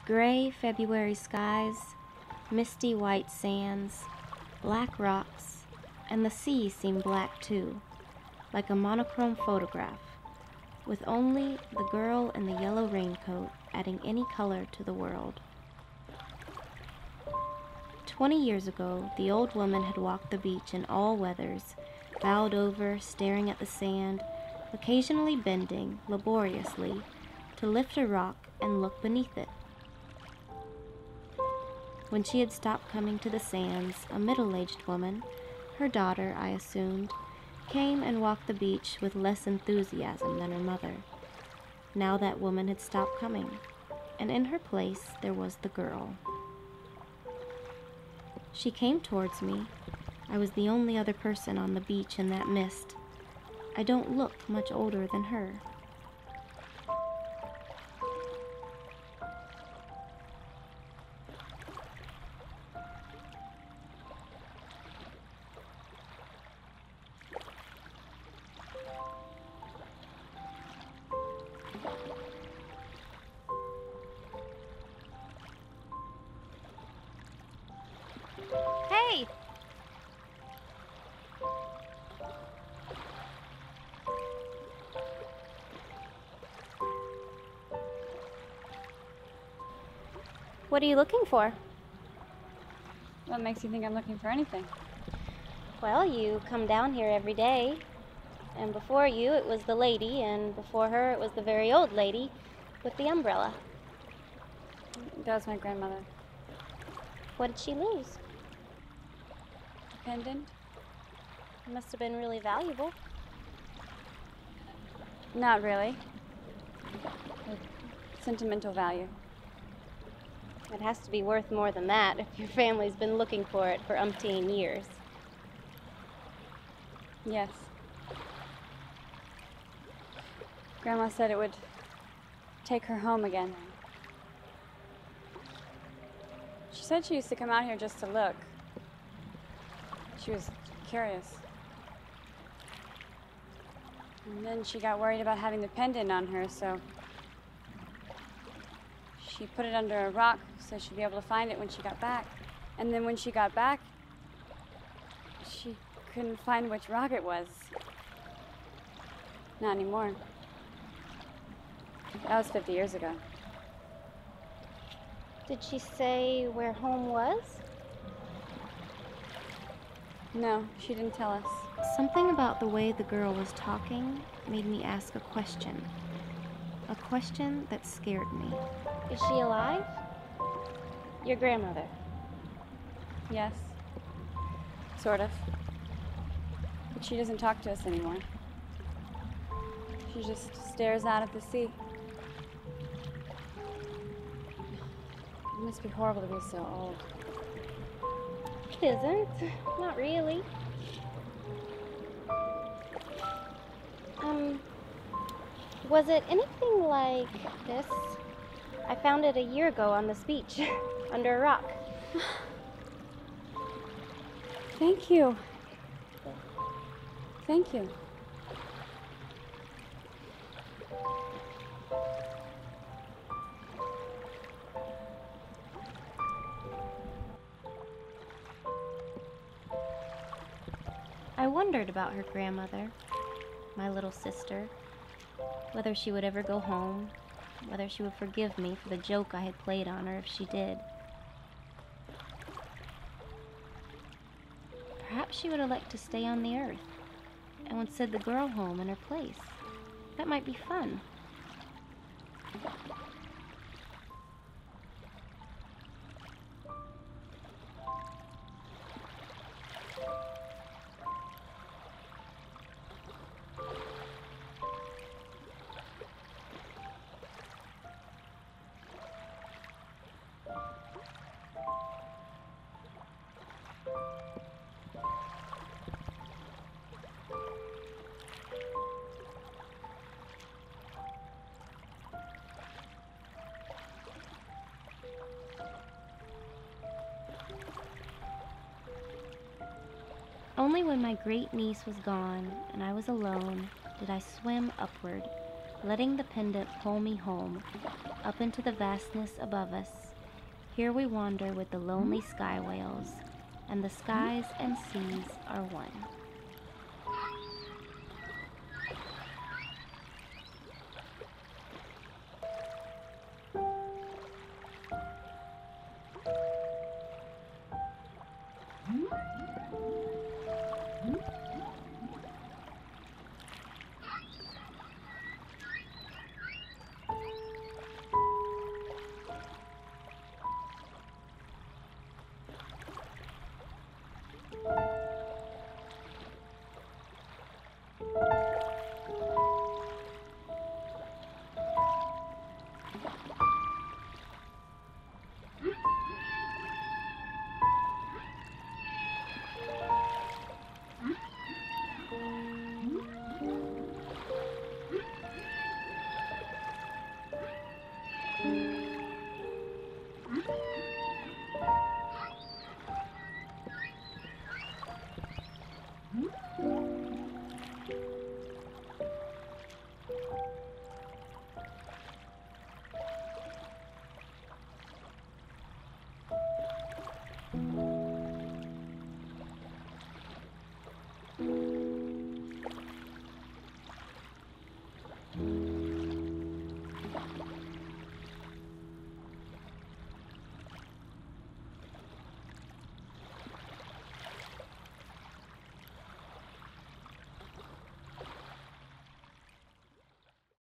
Gray February skies, misty white sands, black rocks, and the sea seemed black too, like a monochrome photograph, with only the girl in the yellow raincoat adding any color to the world. 20 years ago, the old woman had walked the beach in all weathers, bowed over, staring at the sand, occasionally bending laboriously to lift a rock and look beneath it. When she had stopped coming to the sands, a middle-aged woman, her daughter, I assumed, came and walked the beach with less enthusiasm than her mother. Now that woman had stopped coming, and in her place there was the girl. She came towards me. I was the only other person on the beach in that mist. I don't look much older than her. Hey! What are you looking for? What makes you think I'm looking for anything? Well, you come down here every day, and before you it was the lady, and before her it was the very old lady with the umbrella. That was my grandmother. What did she lose? Pendant? It must have been really valuable. Not really. Sentimental value. It has to be worth more than that if your family's been looking for it for umpteen years. Yes. Grandma said it would take her home again. She said she used to come out here just to look. She was curious. And then she got worried about having the pendant on her, so she put it under a rock so she'd be able to find it when she got back. And then when she got back, she couldn't find which rock it was. Not anymore. That was 50 years ago. Did she say where home was? No, she didn't tell us. Something about the way the girl was talking made me ask a question. A question that scared me. Is she alive? Your grandmother? Yes. Sort of. But she doesn't talk to us anymore. She just stares out at the sea. It must be horrible to be so old. It isn't. Not really. Was it anything like this? I found it a year ago on this beach, under a rock. Thank you. Thank you. I wondered about her grandmother, my little sister, whether she would ever go home, whether she would forgive me for the joke I had played on her if she did. Perhaps she would elect to stay on the earth and would send the girl home in her place. That might be fun. Only when my great niece was gone and I was alone did I swim upward, letting the pendant pull me home, up into the vastness above us. Here we wander with the lonely sky whales, and the skies and seas are one.